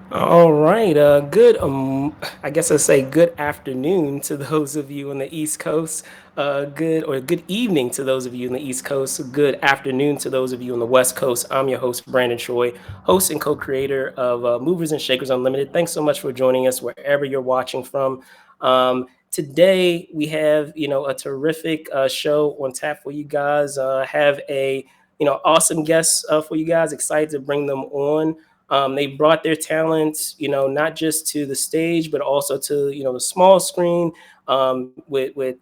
All right. Good. I guess I'll say good afternoon to those of you on the East Coast. Good evening to those of you on the East Coast. Good afternoon to those of you on the West Coast. I'm your host, Brandon Choi, host and co-creator of Movers and Shakers Unlimited. Thanks so much for joining us wherever you're watching from. Today we have a terrific show on tap for you guys. Have a awesome guests for you guys. Excited to bring them on. They brought their talents, not just to the stage, but also to the small screen with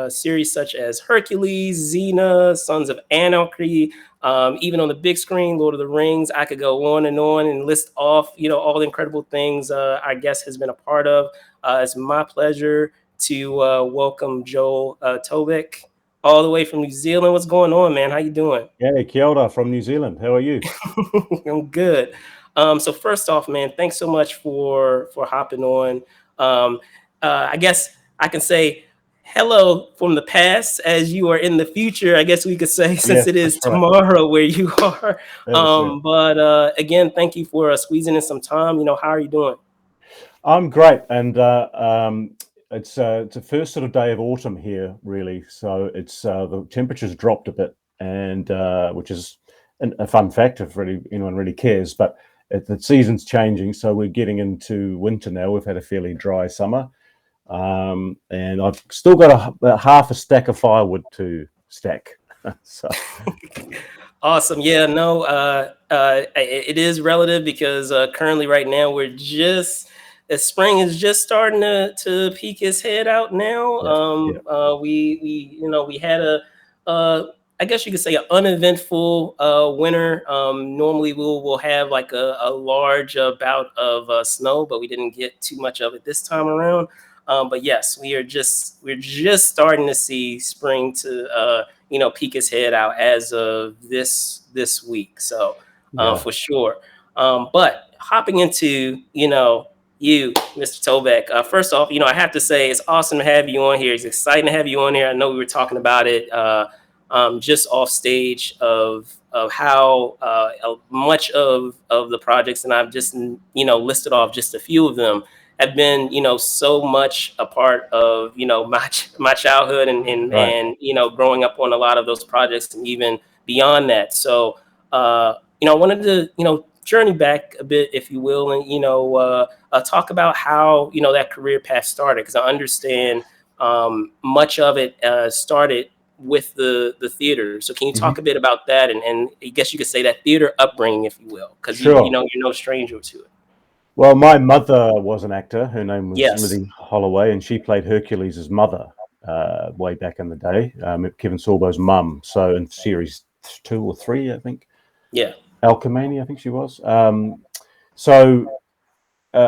series such as Hercules, Xena, Sons of Anarchy, even on the big screen, Lord of the Rings. I could go on and list off, all the incredible things our guest has been a part of. It's my pleasure to welcome Joel Tobeck, all the way from New Zealand. What's going on, man? How you doing? Yeah, kia ora from New Zealand. How are you? I'm good. So first off, man, thanks so much for hopping on. Um, I guess I can say hello from the past as you are in the future. I guess we could say since Yes, it is that's right. tomorrow where you are. That's it. But again, thank you for squeezing in some time. How are you doing? I'm great, and it's the first sort of day of autumn here, really. So it's the temperature's dropped a bit, and which is a fun fact if really anyone really cares. But the season's changing, so we're getting into winter now. We've had a fairly dry summer, and I've still got about half a stack of firewood to stack. So Awesome. Yeah, no, it is relative because currently, right now, spring is just starting to peek its head out now. yeah, yeah, We had I guess you could say, an uneventful winter. Normally, we'll have like a large bout of snow, but we didn't get too much of it this time around. But yes, we're just starting to see spring to peek his head out as of this week. So yeah. for sure. But hopping into you, Mr. Tobeck. First off, I have to say it's awesome to have you on here. It's exciting to have you on here. I know we were talking about it just off stage of how much of the projects, and I've just listed off just a few of them, have been so much a part of my childhood Right. and growing up on a lot of those projects and even beyond that. So I wanted to journey back a bit, if you will, and talk about how that career path started, because I understand much of it started with the theater. So can you talk a Mhm. bit about that, and I guess you could say that theater upbringing, if you will, because Sure. you're no stranger to it. Well, my mother was an actor. Her name was Yes. Lizzie Holloway, and she played Hercules' mother way back in the day, Kevin Sorbo's mum. So in series two or three, I think, Yeah. Alchemy, I think she was. So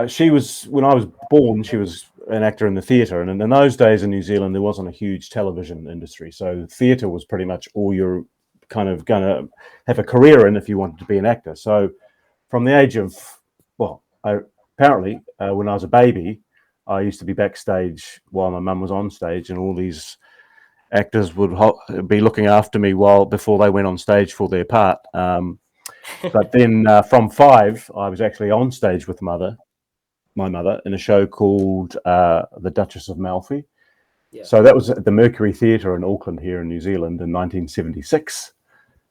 she was, when I was born, she was an actor in the theatre. And in those days in New Zealand, there wasn't a huge television industry. So theatre was pretty much all you're kind of going to have a career in if you wanted to be an actor. So from the age of, well, apparently when I was a baby, I used to be backstage while my mum was on stage, and all these actors would be looking after me while before they went on stage for their part. But then from five, I was actually on stage with my mother, in a show called The Duchess of Malfi. Yeah. So that was at the Mercury Theatre in Auckland here in New Zealand in 1976.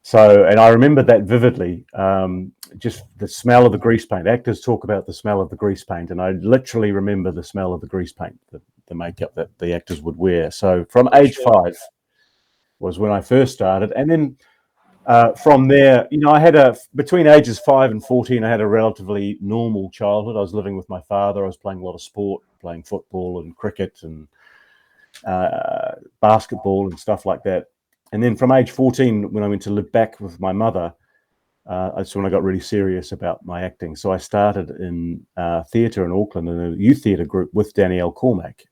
So, and I remember that vividly. Just the smell of the grease paint. Actors talk about the smell of the grease paint, and I literally remember the smell of the grease paint, the makeup that the actors would wear. So, from For age sure. five was when I first started, and then from there, I had between ages 5 and 14, I had a relatively normal childhood. I was living with my father. I was playing a lot of sport, playing football and cricket and basketball and stuff like that. And then from age 14, when I went to live back with my mother, that's when I got really serious about my acting. So I started in theatre in Auckland in a youth theatre group with Danielle Cormack.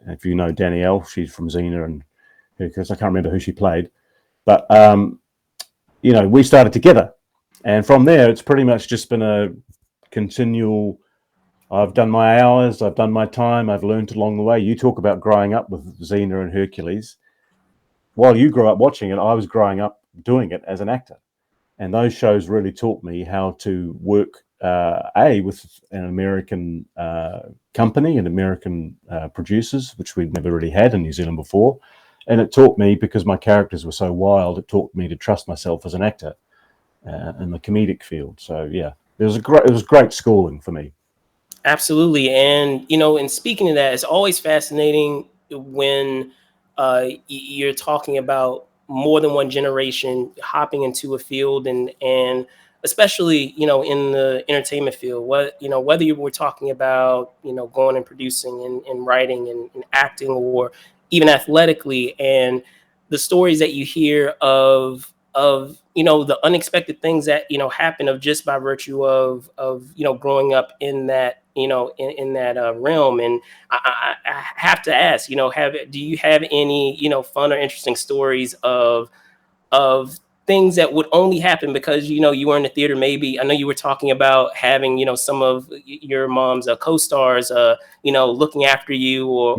If you know Danielle, she's from Xena and because I can't remember who she played, but we started together, and from there, it's pretty much just been a continual. I've done my hours, I've done my time, I've learned along the way. You talk about growing up with Xena and Hercules. While you grew up watching it, I was growing up doing it as an actor. And those shows really taught me how to work with an American company and American producers, which we'd never really had in New Zealand before. And it taught me, because my characters were so wild, it taught me to trust myself as an actor in the comedic field. So yeah, it was great schooling for me. Absolutely. And, in speaking of that, it's always fascinating when you're talking about more than one generation hopping into a field, and especially, in the entertainment field, whether you were talking about, going and producing and writing and acting, or even athletically, and the stories that you hear of the unexpected things that happen of just by virtue of growing up in that in that realm. And I have to ask, do you have any fun or interesting stories of things that would only happen because you were in the theater? Maybe I know you were talking about having some of your mom's co-stars looking after you, or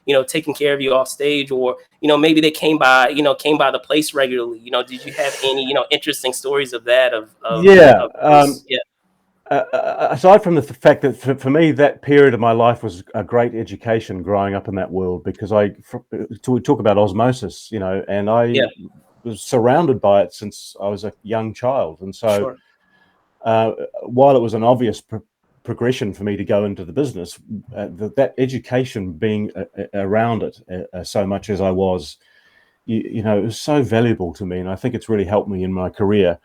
Mm-hmm. taking care of you off stage, or maybe they came by the place regularly. Did you have any interesting stories of that, Yeah. of those? Yeah. Aside from the fact that for me that period of my life was a great education growing up in that world, because we talk about osmosis, and I Yeah. was surrounded by it since I was a young child. And so Sure. while it was an obvious progression for me to go into the business, that education being around it so much as I was, it was so valuable to me, and I think it's really helped me in my career.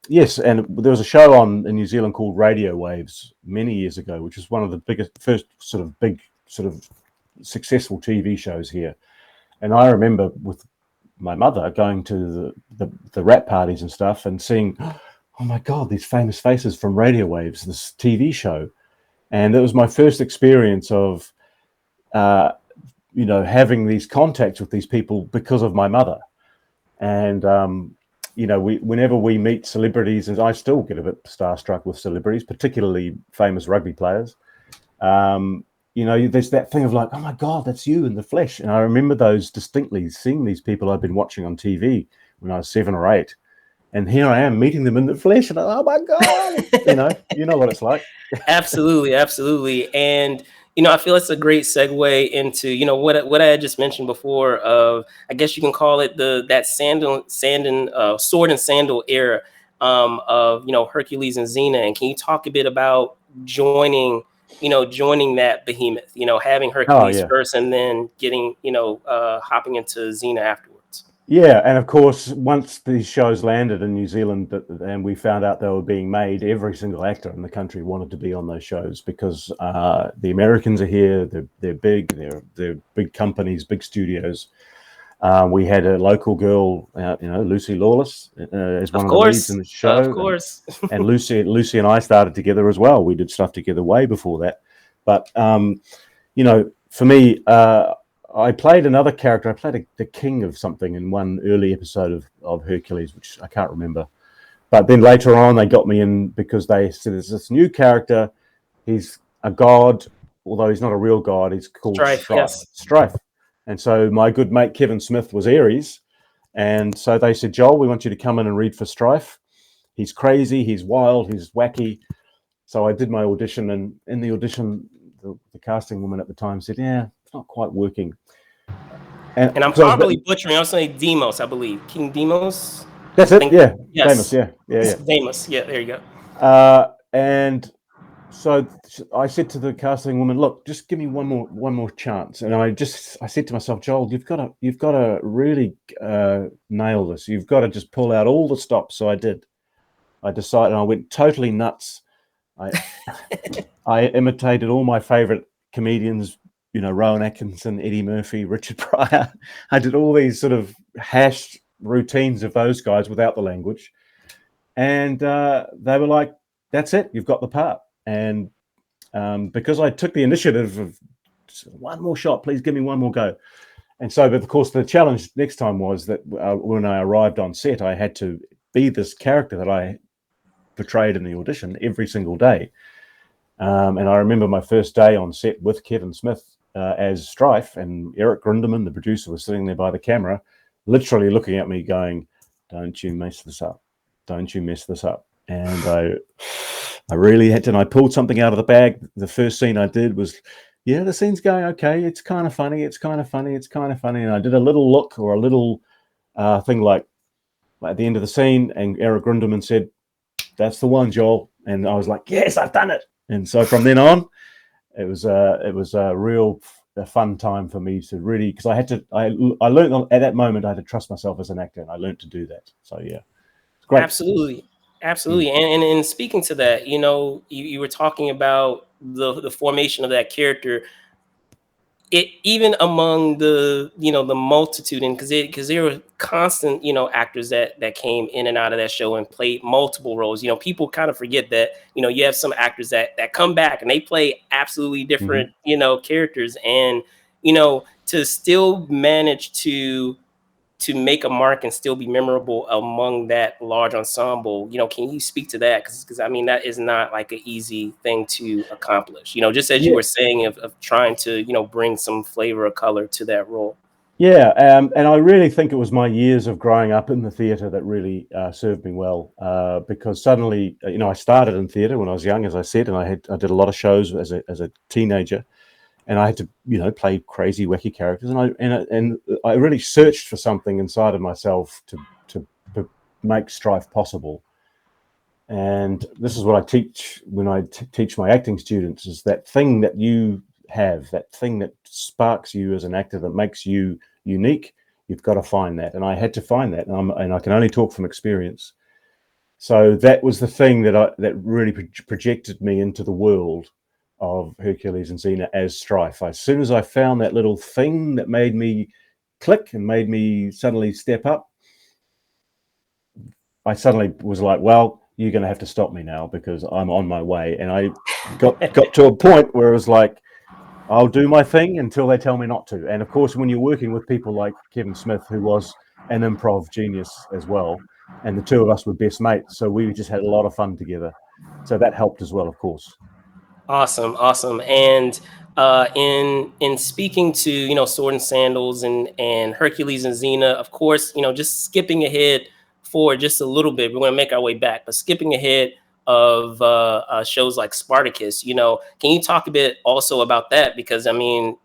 Yes, and there was a show in New Zealand called Radio Waves many years ago, which was one of the first sort of big, sort of successful TV shows here. And I remember with my mother going to the rap parties and stuff and seeing, oh my God, these famous faces from Radio Waves, this TV show. And it was my first experience of, having these contacts with these people because of my mother. And, whenever we meet celebrities, and I still get a bit starstruck with celebrities, particularly famous rugby players, there's that thing of like, oh my God, that's you in the flesh. And I remember those distinctly, seeing these people I've been watching on TV when I was 7 or 8. And here I am meeting them in the flesh, and oh my God, you know what it's like. Absolutely, absolutely. And I feel it's a great segue into what I had just mentioned before. Of, I guess you can call it that sword and sandal era, of Hercules and Xena. And can you talk a bit about joining that behemoth? Having Oh Hercules yeah. first, and then getting hopping into Xena afterwards. Yeah, and of course, once these shows landed in New Zealand and we found out they were being made, every single actor in the country wanted to be on those shows, because the Americans are here. They're big. They're big companies, big studios. We had a local girl, Lucy Lawless, as one Of of the leads in course, the of show, course. and Lucy and I started together as well. We did stuff together way before that, but for me. I played another character. I played the king of something in one early episode of Hercules, which I can't remember. But then later on, they got me in because they said there's this new character. He's a god, although he's not a real god. He's called Strife, yes. Strife. And so my good mate Kevin Smith was Ares. And so they said, Joel, we want you to come in and read for Strife. He's crazy, he's wild, he's wacky. So I did my audition, and in the audition, the casting woman at the time said, yeah, it's not quite working. And I'm probably butchering. I'll say Demos, I believe. King Demos. That's I it. think. Yeah, Damus. Yes. Yeah. Demos. Yeah, there you go. And so I said to the casting woman, "Look, just give me one more chance." And I said to myself, "Joel, you've got to really nail this. You've got to just pull out all the stops." So I did. I decided, and I went totally nuts. I imitated all my favorite comedians, Rowan Atkinson, Eddie Murphy, Richard Pryor. I did all these sort of hashed routines of those guys without the language. And they were like, that's it, you've got the part. And because I took the initiative of one more shot, please give me one more go. And so, but of course, the challenge next time was that when I arrived on set, I had to be this character that I portrayed in the audition every single day. And I remember my first day on set with Kevin Smith as Strife, and Eric Grinderman, the producer, was sitting there by the camera, literally looking at me going, don't you mess this up. Don't you mess this up. And I really had to, and I pulled something out of the bag. The first scene I did was, yeah, the scene's going okay. It's kind of funny. It's kind of funny. It's kind of funny. And I did a little look or a little thing like at the end of the scene, and Eric Grundleman said, "That's the one, Joel." And I was like, "Yes, I've done it." And so from then on, it was a real a fun time for me to really, because I learned at that moment I had to trust myself as an actor, and I learned to do that. So yeah, it's great. Absolutely. Mm. Absolutely. And speaking to that, you were talking about the formation of that character. It even among the multitude, and because there were constant actors that came in and out of that show and played multiple roles. People kind of forget that you have some actors that come back and they play absolutely Hmm. different characters, and to still manage to make a mark and still be memorable among that large ensemble. Can you speak to that? Because I mean, that is not like an easy thing to accomplish. Just as you Yeah, were saying of trying to bring some flavor or color to that role. yeah, and I really think it was my years of growing up in the theatre that really served me well, because suddenly, I started in theatre when I was young, as I said, and I did a lot of shows as a teenager, and I had to play crazy, wacky characters, and I really searched for something inside of myself to make Strife possible. And this is what I teach when I teach my acting students: is that thing that you have, that thing that sparks you as an actor, that makes you unique. You've got to find that, and I had to find that, and I can only talk from experience. So that was the thing that really projected me into the world of Hercules and Xena as Strife. As soon as I found that little thing that made me click and made me suddenly step up, I suddenly was like, well, you're going to have to stop me now because I'm on my way. And I got to a point where it was like, I'll do my thing until they tell me not to. And of course, when you're working with people like Kevin Smith, who was an improv genius as well, and the two of us were best mates, so we just had a lot of fun together. So that helped as well, of course. Awesome, awesome. And in speaking to Sword and Sandals and Hercules and Xena, of course, just skipping ahead for just a little bit. We're going to make our way back, but skipping ahead of shows like Spartacus. Can you talk a bit also about that? Because I mean,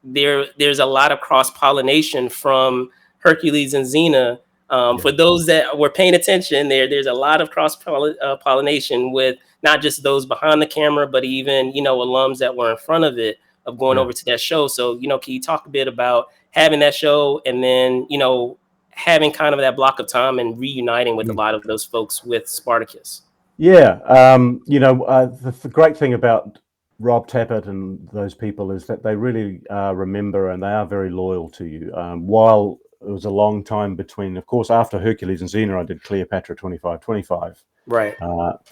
there's a lot of cross pollination from Hercules and Xena. Yeah, For those that were paying attention, there's a lot of cross pollination with not just those behind the camera, but even alums that were in front of it of going yeah. over to that show. So can you talk a bit about having that show and then having kind of that block of time and reuniting with a Mm. lot of those folks with Spartacus? Yeah, the great thing about Rob Tappert and those people is that they really remember, and they are very loyal to you. While it was a long time between, of course, after Hercules and Xena, I did Cleopatra 2525, Right.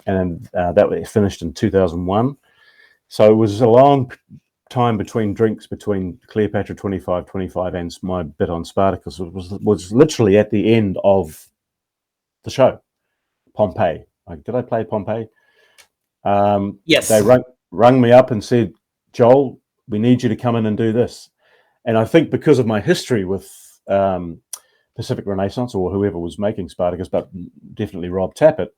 and that was finished in 2001. So it was a long time between drinks between Cleopatra 2525 and my bit on Spartacus. It was literally at the end of the show, Pompeii. Like, did I play Pompeii? They Yes. rung me up and said, Joel, we need you to come in and do this. And I think because of my history with Pacific Renaissance or whoever was making Spartacus, but definitely Rob Tappert,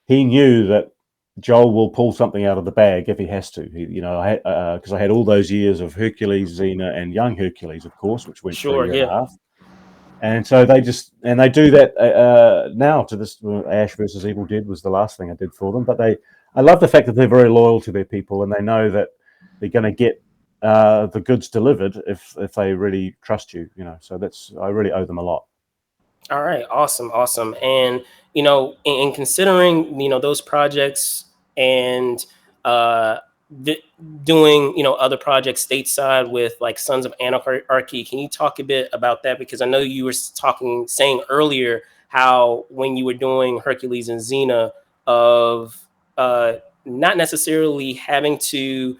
he knew that Joel will pull something out of the bag if he has to. Because I had all those years of Hercules, Xena, and young Hercules, of course, which went for a Sure. year and a Yeah. half. And so they do that now to this. Ash versus Evil Dead was the last thing I did for them, but I love the fact that they're very loyal to their people and they know that they're going to get the goods delivered if they really trust you. So I really owe them a lot. All right, awesome, awesome. And in considering those projects and uh, d- doing other projects stateside with like Sons of Anarchy, can you talk a bit about that? Because I know you were saying earlier how when you were doing Hercules and Xena of uh, not necessarily having to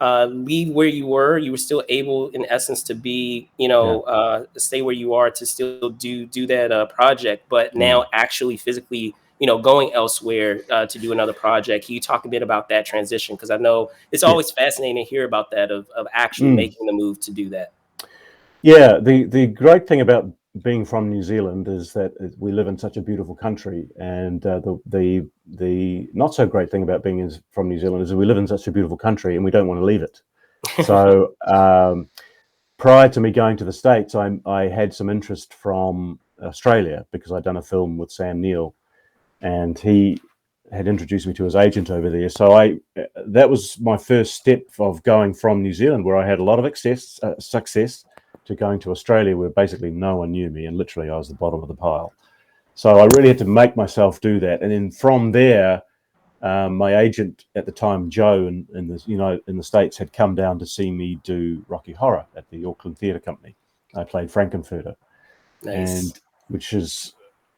leave where you were still able in essence to be Yeah. stay where you are to still do that project, but Mm. now actually physically going elsewhere to do another project. Can you talk a bit about that transition? Because I know it's Yeah. always fascinating to hear about that of actually Mm. making the move to do that. Yeah. The great thing about being from New Zealand is that we live in such a beautiful country, and the not so great thing about being from New Zealand is that we live in such a beautiful country and we don't want to leave it. So prior to me going to the States, I had some interest from Australia because I'd done a film with Sam Neill, and he had introduced me to his agent over there. So that was my first step of going from New Zealand, where I had a lot of success, to going to Australia, where basically no one knew me, and literally I was the bottom of the pile. So I really had to make myself do that, and then from there, my agent at the time, Joe, in the States, had come down to see me do Rocky Horror at the Auckland Theatre Company. I played Frankenfurter, Nice. and which is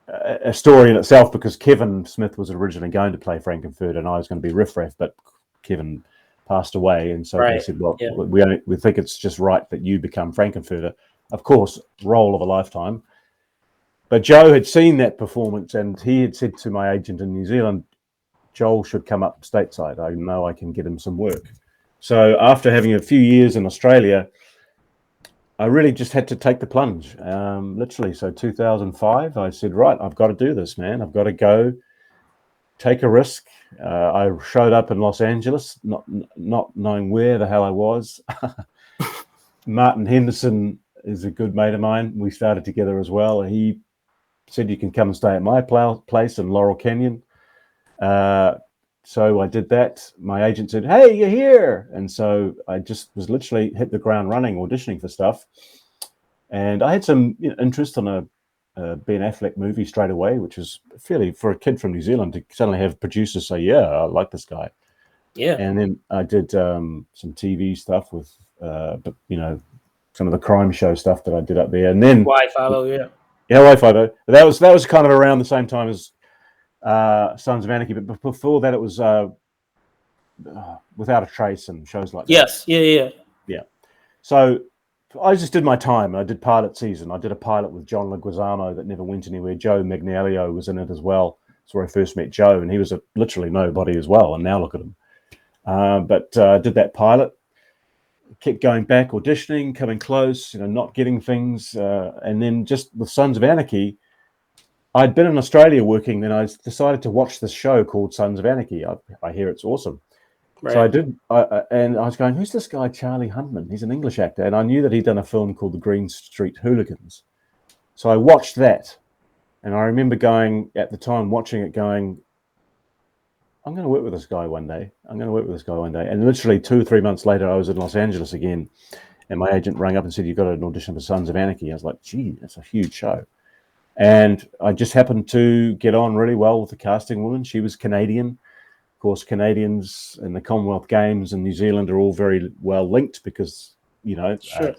a story in itself, because Kevin Smith was originally going to play Frankenfurter and I was going to be Riff Raff, but Kevin passed away, and so they Right. said, "Well, Yeah. we think it's just right that you become Frankenfurter." Of course, role of a lifetime. But Joe had seen that performance, and he had said to my agent in New Zealand, "Joel should come up stateside. I know I can get him some work." So after having a few years in Australia, I really just had to take the plunge, literally. So 2005, I said, right, I've got to do this, man. I've got to go take a risk. I showed up in Los Angeles, not knowing where the hell I was. Martin Henderson is a good mate of mine. We started together as well. He said, you can come and stay at my place in Laurel Canyon. So I did that. My agent said, "Hey, you're here." And so I just was literally hit the ground running, auditioning for stuff. And I had some interest on a Ben Affleck movie straight away, which was fairly, for a kid from New Zealand, to suddenly have producers say, "Yeah, I like this guy." Yeah. And then I did some TV stuff with, some of the crime show stuff that I did up there. And then, Y50, yeah. yeah, Y50. That was kind of around the same time as Sons of Anarchy, but before that, it was Without a Trace and shows like that. Yes. Yeah. Yeah. Yeah. So I just did my time. I did pilot season. I did a pilot with John Leguizamo that never went anywhere. Joe Magnaglio was in it as well. That's where I first met Joe, and he was literally nobody as well. And now look at him. But did that pilot, kept going back, auditioning, coming close, not getting things. And then just with Sons of Anarchy, I'd been in Australia working, then I decided to watch this show called Sons of Anarchy. I hear it's awesome. So I Right. did, and I was going, who's this guy, Charlie Huntman? He's an English actor. And I knew that he'd done a film called The Green Street Hooligans. So I watched that. And I remember going, at the time, watching it going, I'm going to work with this guy one day. I'm going to work with this guy one day. And literally 2 or 3 months later, I was in Los Angeles again. And my agent rang up and said, you've got an audition for Sons of Anarchy. I was like, gee, that's a huge show. And I just happened to get on really well with the casting woman. She was Canadian. Of course, Canadians and the Commonwealth Games in New Zealand are all very well linked because, Sure.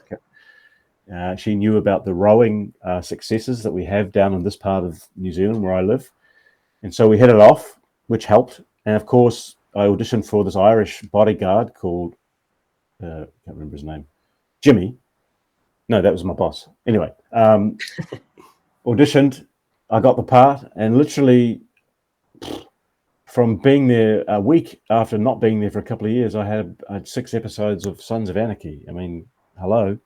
she knew about the rowing successes that we have down in this part of New Zealand where I live. And so we hit it off, which helped. And of course, I auditioned for this Irish bodyguard called, I can't remember his name, Jimmy. No, that was my boss. Anyway, auditioned, I got the part, and literally from being there a week after not being there for a couple of years, I had 6 episodes of Sons of Anarchy. I mean, hello.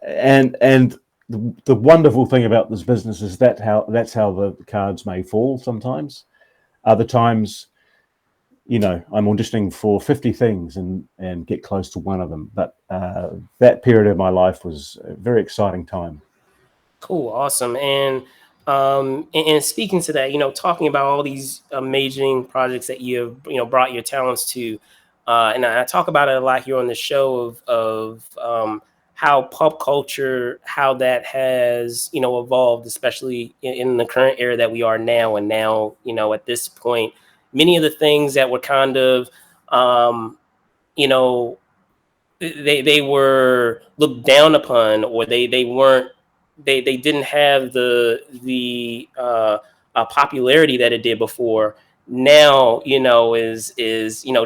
And the wonderful thing about this business is that's how the cards may fall sometimes. Other times, I'm auditioning for 50 things and get close to one of them. But that period of my life was a very exciting time. Cool. Awesome. And speaking to that, talking about all these amazing projects that you have, brought your talents to, and I talk about it a lot here on the show of how pop culture, how that has, evolved, especially in the current era that we are now. And now, at this point, many of the things that were kind of, you know, they were looked down upon, or they weren't, they didn't have the popularity that it did before. Now, is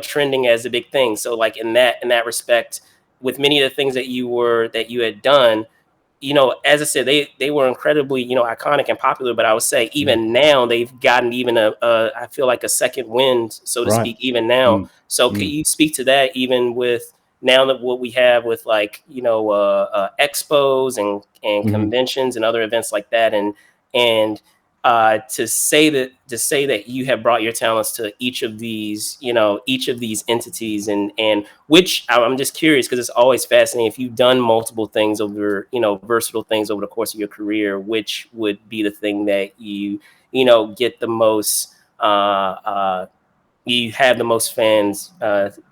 trending as a big thing. So like in that respect, with many of the things that you had done, as I said, they were incredibly, iconic and popular. But I would say Mm. even now they've gotten even I feel like a second wind, so to Right. speak, even now. Mm. So could Mm. you speak to that, even with now that what we have with like expos and Hmm. conventions and other events like that, and to say that you have brought your talents to each of these entities, and which I'm just curious because it's always fascinating if you've done multiple things over, versatile things over the course of your career, which would be the thing that get the most you have the most fans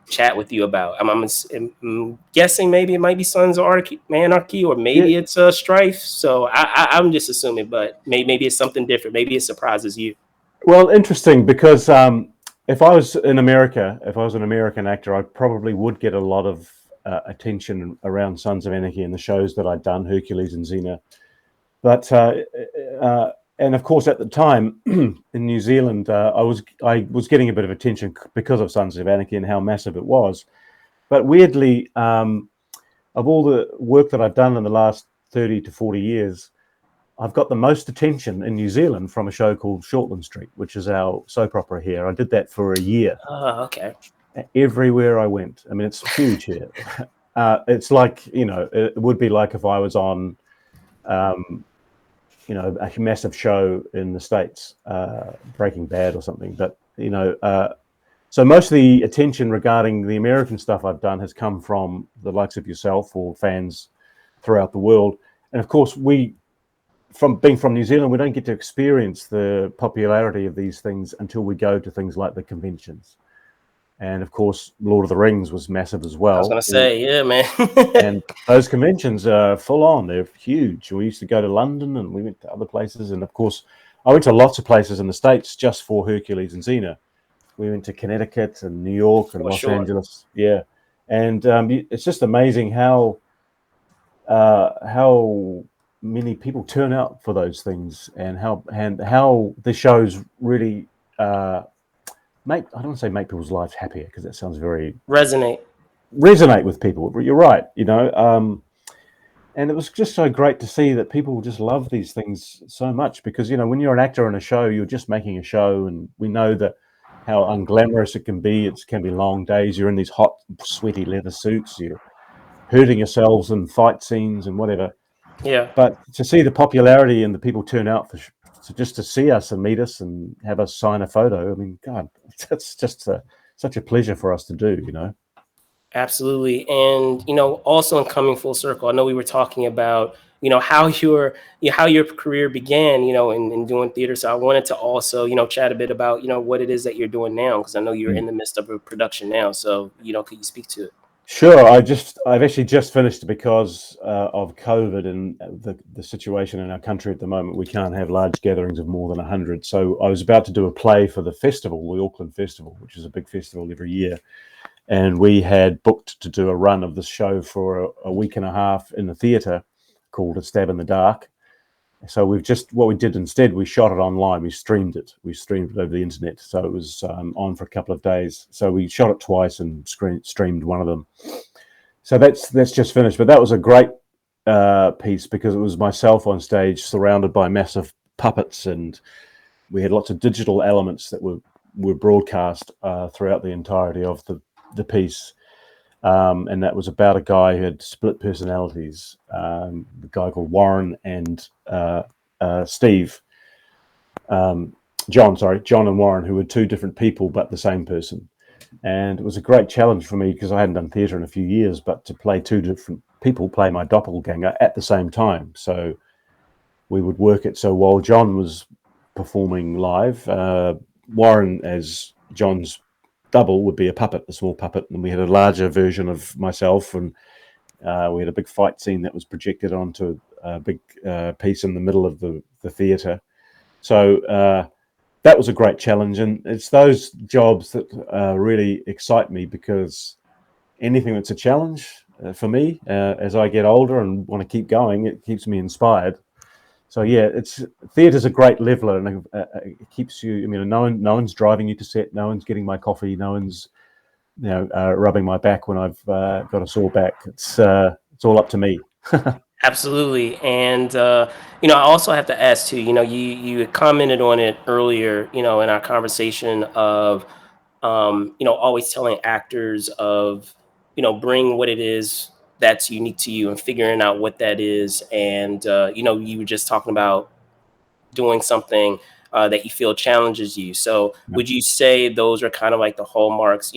chat with you about. I'm guessing maybe it might be Sons of Anarchy, or Yeah. maybe it's Strife. So I'm just assuming, but maybe it's something different. Maybe it surprises you. Well, interesting because if I was in America, if I was an American actor, I probably would get a lot of attention around Sons of Anarchy and the shows that I'd done, Hercules and Xena. But uh, and of course, at the time in New Zealand, I was getting a bit of attention because of Sons of Anarchy and how massive it was. But weirdly, of all the work that I've done in the last 30 to 40 years, I've got the most attention in New Zealand from a show called Shortland Street, which is our soap opera here. I did that for a year. Oh, okay. Everywhere I went, I mean, it's huge here. It's like, it would be like if I was on, um, a massive show in the States, Breaking Bad or something. But, so most of the attention regarding the American stuff I've done has come from the likes of yourself or fans throughout the world. And of course, from being from New Zealand, we don't get to experience the popularity of these things until we go to things like the conventions. And of course, Lord of the Rings was massive as I was well. gonna say, yeah, man. And those conventions are full on, they're huge. We used to go to London and we went to other places. And of course, I went to lots of places in the States just for Hercules and Xena. We went to Connecticut and New York and For Los sure. Angeles. Yeah. And it's just amazing how many people turn out for those things, and how the shows really make, I don't want to say make people's lives happier because that sounds very Resonate. resonate with people. But you're right, and it was just so great to see that people just love these things so much because when you're an actor in a show, you're just making a show, and we know that how unglamorous it can be. It can be long days. You're in these hot, sweaty leather suits. You're hurting yourselves in fight scenes and whatever. Yeah. But to see the popularity and the people turn out just to see us and meet us and have us sign a photo, I mean, God, that's just such a pleasure for us to do. Absolutely. And, also in coming full circle, I know we were talking about, how your career began, in doing theater. So I wanted to also, chat a bit about, what it is that you're doing now, because I know you're in Mm. the midst of a production now. So, could you speak to it? Sure, I've actually just finished because of COVID and the situation in our country at the moment. We can't have large gatherings of more than 100. So I was about to do a play for the festival, the Auckland Festival, which is a big festival every year. And we had booked to do a run of the show for a week and a half in the theatre called A Stab in the Dark. So what we did instead, we shot it online. We streamed it. We streamed it over the internet. So it was on for a couple of days. So we shot it twice and streamed one of them. So that's just finished. But that was a great piece because it was myself on stage surrounded by massive puppets, and we had lots of digital elements that were broadcast throughout the entirety of the piece. And that was about a guy who had split personalities, a guy called Warren and Steve, John and Warren, who were two different people but the same person. And it was a great challenge for me because I hadn't done theatre in a few years, but to play two different people, play my doppelganger at the same time. So we would work it. So while John was performing live, Warren as John's double would be a puppet, a small puppet, and we had a larger version of myself, and we had a big fight scene that was projected onto a big piece in the middle of the theatre. So that was a great challenge, and it's those jobs that really excite me because anything that's a challenge for me as I get older and want to keep going, it keeps me inspired. So yeah, it's theatre's a great leveler, and it keeps you. I mean, no one's driving you to set, no one's getting my coffee, no one's rubbing my back when I've got a sore back. It's all up to me. Absolutely. And, I also have to ask too, you had commented on it earlier, in our conversation of, always telling actors of bring what it is that's unique to you and figuring out what that is. And you were just talking about doing something that you feel challenges you. So Yeah. would you say those are kind of like the hallmarks,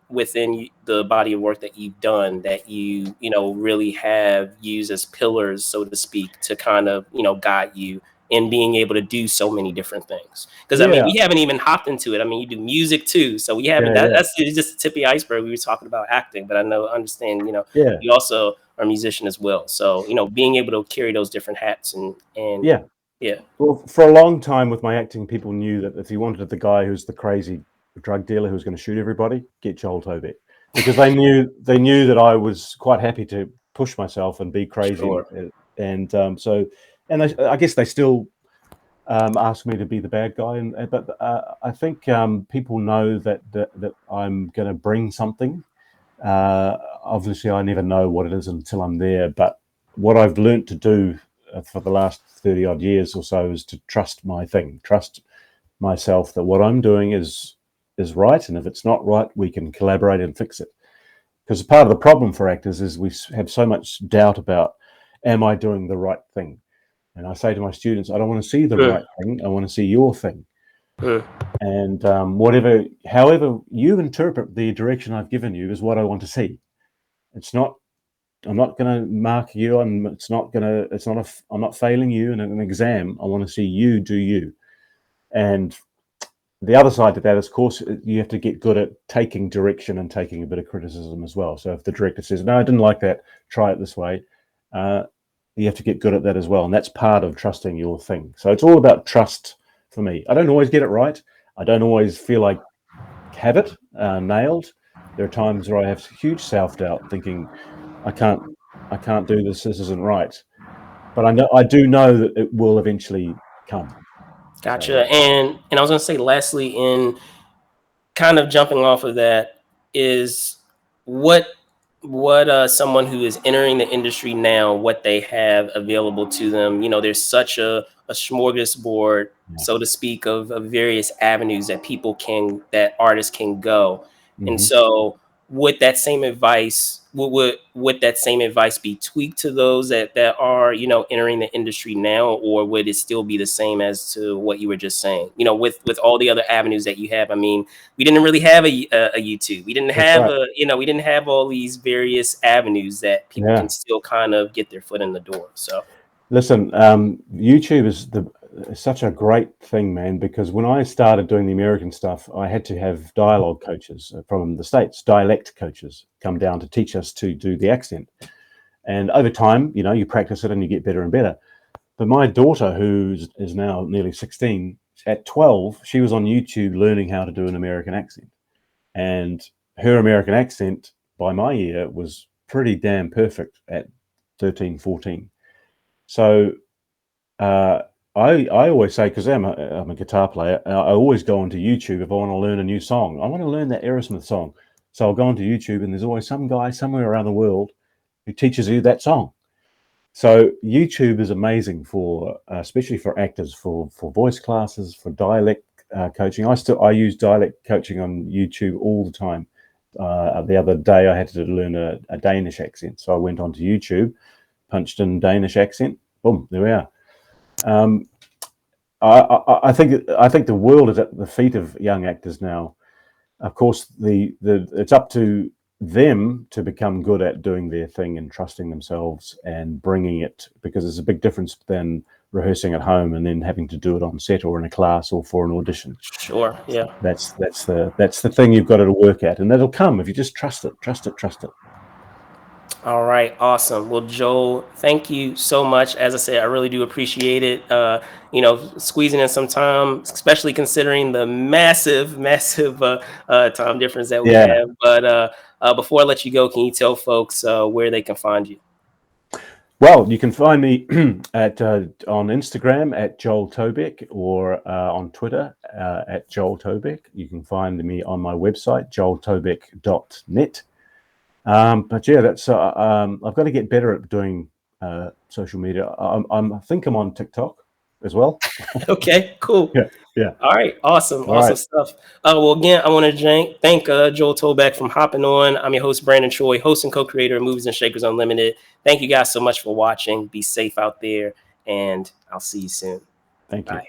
within the body of work that you've done, that you really have used as pillars, so to speak, to kind of, guide you in being able to do so many different things? Because I mean, Yeah, we haven't even hopped into it. I mean, you do music too, so we haven't. yeah, yeah, That's just the tip of the iceberg. We were talking about acting, but understand. yeah, You also are a musician as well. So being able to carry those different hats and yeah. yeah, Well, for a long time with my acting, people knew that if you wanted the guy who's the crazy drug dealer who's going to shoot everybody, get Joel Tobeck, because they knew that I was quite happy to push myself and be crazy, sure. and I guess they still ask me to be the bad guy, but I think people know that I'm going to bring something. Obviously, I never know what it is until I'm there, but what I've learnt to do for the last 30 odd years or so is to trust my thing, trust myself that what I'm doing is right, and if it's not right, we can collaborate and fix it. Because part of the problem for actors is we have so much doubt about, am I doing the right thing? And I say to my students, I don't want to see the Mm, right thing, I want to see your thing. mm. And however you interpret the direction I've given you is what I want to see. It's not. I'm not going to mark you on. It's not going to. It's not a. I'm not failing you in an exam. I want to see you do you. And the other side to that is, of course, you have to get good at taking direction and taking a bit of criticism as well. So if the director says, "No, I didn't like that. Try it this way," uh, you have to get good at that as well. And that's part of trusting your thing. So it's all about trust for me. I don't always get it right. I don't always feel like have it nailed. There are times where I have huge self doubt, thinking, I can't, I can't do this. This isn't right. But I do know that it will eventually come. So Gotcha. And I was gonna say, lastly, in kind of jumping off of that, is what someone who is entering the industry now, what they have available to them. There's such a smorgasbord, yeah. so to speak, of various avenues that artists can go. And Hmm. so would that same advice would that same advice be tweaked to those that are entering the industry now, or would it still be the same as to what you were just saying, with all the other avenues that you have? I mean, we didn't really have a YouTube. We didn't That's have right. we didn't have all these various avenues that people can Yeah. still kind of get their foot in the door. So Listen, YouTube is such a great thing, man, because when I started doing the American stuff, I had to have dialogue coaches from the States, dialect coaches, come down to teach us to do the accent. And over time, you practice it and you get better and better. But my daughter, who is now nearly 16, at 12, she was on YouTube learning how to do an American accent. And her American accent, by my ear, was pretty damn perfect at 13, 14. So uh, I always say, because I'm a guitar player, I always go onto YouTube if I want to learn a new song. I want to learn that Aerosmith song. So I'll go onto YouTube, and there's always some guy somewhere around the world who teaches you that song. So YouTube is amazing for, especially for actors, for voice classes, for dialect coaching. I use dialect coaching on YouTube all the time. The other day I had to learn a Danish accent, so I went onto YouTube, punched in Danish accent, boom, there we are. Um, I think the world is at the feet of young actors now. Of course, the it's up to them to become good at doing their thing and trusting themselves and bringing it, because there's a big difference than rehearsing at home and then having to do it on set or in a class or for an audition. sure, yeah. That's the thing you've got to work at, and that'll come if you just trust it, trust it, trust it. All right, awesome. Well, Joel, thank you so much. As I said, I really do appreciate it. Squeezing in some time, especially considering the massive, massive time difference that we Yeah. have. But before I let you go, can you tell folks where they can find you? Well, you can find me at on Instagram at Joel Tobeck, or on Twitter at Joel Tobeck. You can find me on my website, joeltobeck.net. But yeah, I've got to get better at doing social media. I think I'm on TikTok. as well. Okay, cool. Yeah, yeah. All right, awesome, All awesome right. stuff. Well, again, I want to thank Joel Tobeck from hopping on. I'm your host, Brandon Choi, host and co-creator of Movies and Shakers Unlimited. Thank you guys so much for watching. Be safe out there, and I'll see you soon. Thank you. Bye.